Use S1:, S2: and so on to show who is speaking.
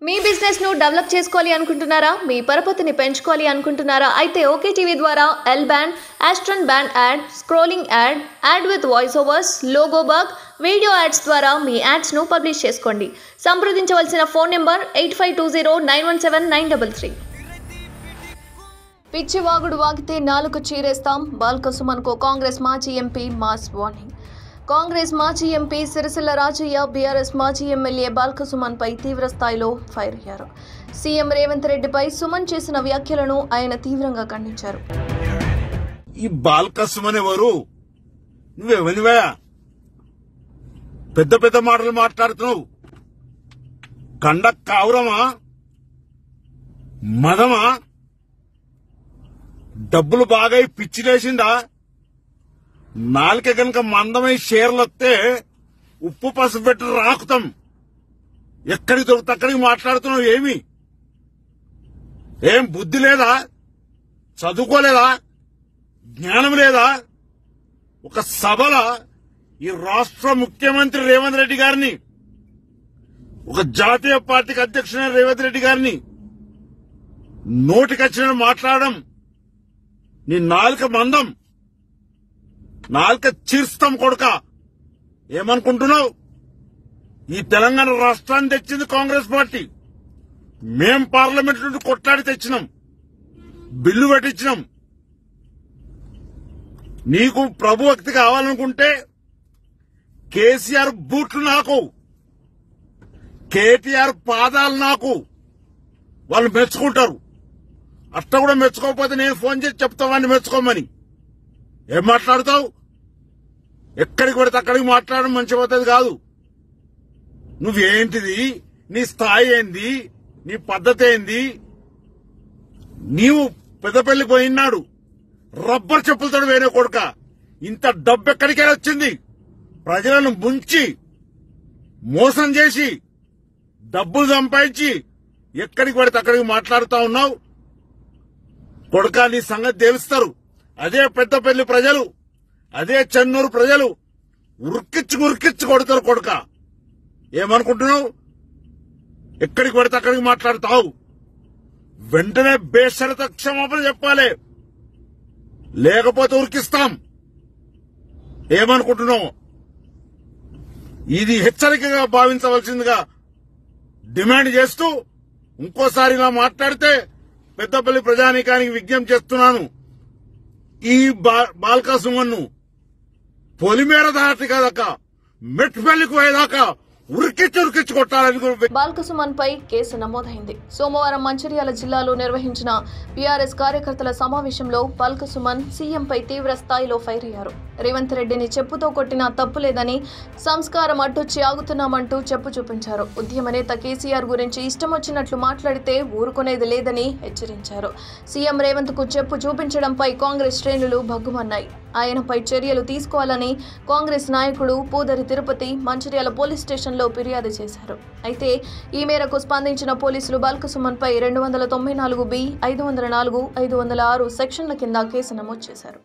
S1: మీ business ను develop చేసుకోవాలి అనుకుంటున్నారా? మీ పరపతిని పెంచుకోవాలి అనుకుంటున్నారా? అయితే ఓకే టీవీ ద్వారా L band, Aston band ad, scrolling ad, ad with voice overs, logo bug, video ads ద్వారా మీ యాడ్స్ ను పబ్లిష్ చేసుకోండి. సంప్రదించవలసిన ఫోన్ నెంబర్ 8520917933. పిచ్చి వాగుడు వాగితే నాలుగు చీరేస్తాం. బాల్క సుమన్కు కాంగ్రెస్ మాజీ ఎంపీ మాస్ వార్నింగ్. కాంగ్రెస్ మాజీ ఎంపీ సిరిసిల్ల రాజయ్య బీఆర్ఎస్ మాజీ ఎమ్మెల్యే బాల్క సుమన్ పై తీవ్ర స్థాయిలో ఫైర్ అయ్యారు. సీఎం రేవంత్ రెడ్డిపై సుమన్ చేసిన వ్యాఖ్యలను ఆయన తీవ్రంగా ఖండించారు.
S2: ఈ బాల్క సుమన్ ఎవరు? నువ్వెవనివా? పెద్ద పెద్ద మాటలు మాట్లాడుతున్నావు. కండ కావురమా, మదమా, డబ్బులు బాగా పిచ్చిలేసిందా? నాలుక కనుక మందమై షేర్లొస్తే ఉప్పు పసుపు పెట్టి రాకుతాం. ఎక్కడికి దొరికితే అక్కడికి మాట్లాడుతున్నావు. ఏం బుద్ధి లేదా? చదువుకోలేదా? జ్ఞానం లేదా? ఒక సభల ఈ రాష్ట్ర ముఖ్యమంత్రి రేవంత్ రెడ్డి గారిని, ఒక జాతీయ పార్టీకి అధ్యక్షుడైన రేవంత్ రెడ్డి గారిని నోటికొచ్చిన మాట్లాడడం నీ నాలుక మందం. నాలుక చీర్స్తాం కొడుక. ఏమనుకుంటున్నావు? ఈ తెలంగాణ రాష్ట్రాన్ని తెచ్చింది కాంగ్రెస్ పార్టీ. మేం పార్లమెంట్ నుండి కొట్లాడి తెచ్చినాం, బిల్లు పెట్టించినాం. నీకు ప్రభుభక్తి కావాలనుకుంటే కేసీఆర్ బూట్లు నాకు, కేటీఆర్ పాదాలు నాకు. వాళ్ళు మెచ్చుకుంటారు. అట్లా కూడా మెచ్చుకోకపోతే నేను ఫోన్ చేసి చెప్తా వాడిని మెచ్చుకోమని. ఏం మాట్లాడుతావు? ఎక్కడికి పడితే అక్కడికి మాట్లాడడం మంచి పద్ధతి కాదు. నువ్వేంటిది? నీ స్థాయి ఏంది? నీ పద్ధతి ఏంది? నీవు పెద్దపల్లి పోయినాడు రబ్బర్ చెప్పులతో వేరే కొడుక. ఇంత డబ్బు ఎక్కడికైనా వచ్చింది? ప్రజలను ముంచి మోసం చేసి డబ్బులు సంపాదించి ఎక్కడికి పడితే అక్కడికి మాట్లాడుతా ఉన్నావు కొడుక. నీ సంగతి తెలుస్తారు. అదే పెద్దపల్లి ప్రజలు, అదే చెన్నూరు ప్రజలు ఉరికిచ్చి కొడతారు కొడుక. ఏమనుకుంటున్నావు? ఎక్కడికి పడితే అక్కడికి మాట్లాడుతావు. వెంటనే బేషరత క్షమాపణ చెప్పాలి, లేకపోతే ఉరికిస్తాం. ఏమనుకుంటున్నావు? ఇది హెచ్చరికగా భావించవలసిందిగా డిమాండ్ చేస్తూ ఇంకోసారి ఇలా మాట్లాడితే పెద్దపల్లి ప్రజానీకానికి విజ్ఞప్తి చేస్తున్నాను. ఈ బాల్క సుమన్ను పొలిమేర దాటి కదక మెట్పల్లికి పోయేదాకా ఉరికిచ్చి కొట్టాలని.
S1: బాల్క సుమన్ పై కేసు నమోదైంది. సోమవారం మంచిర్యాల జిల్లాలో నిర్వహించిన బీఆర్ఎస్ కార్యకర్తల సమావేశంలో బాల్క సుమన్ సీఎంపై తీవ్ర స్థాయిలో ఫైర్ అయ్యారు. రేవంత్ రెడ్డిని చెప్పుతో కొట్టినా తప్పులేదని, సంస్కారం అడ్డొచ్చి ఆగుతున్నామంటూ చెప్పు చూపించారు. ఉద్యమ నేత కేసీఆర్ గురించి ఇష్టం వచ్చినట్లు మాట్లాడితే ఊరుకునేది లేదని హెచ్చరించారు. సీఎం రేవంత్ కు చెప్పు చూపించడంపై కాంగ్రెస్ శ్రేణులు భగ్గుమన్నాయి. ఆయనపై చర్యలు తీసుకోవాలని కాంగ్రెస్ నాయకుడు పూదరి తిరుపతి మంచిర్యాల పోలీస్ స్టేషన్లో ఫిర్యాదు చేశారు. అయితే ఈ మేరకు స్పందించిన పోలీసులు బాల్క సుమన్ పై 294B, 504, 506 సెక్షన్ల కింద కేసు నమోదు చేశారు.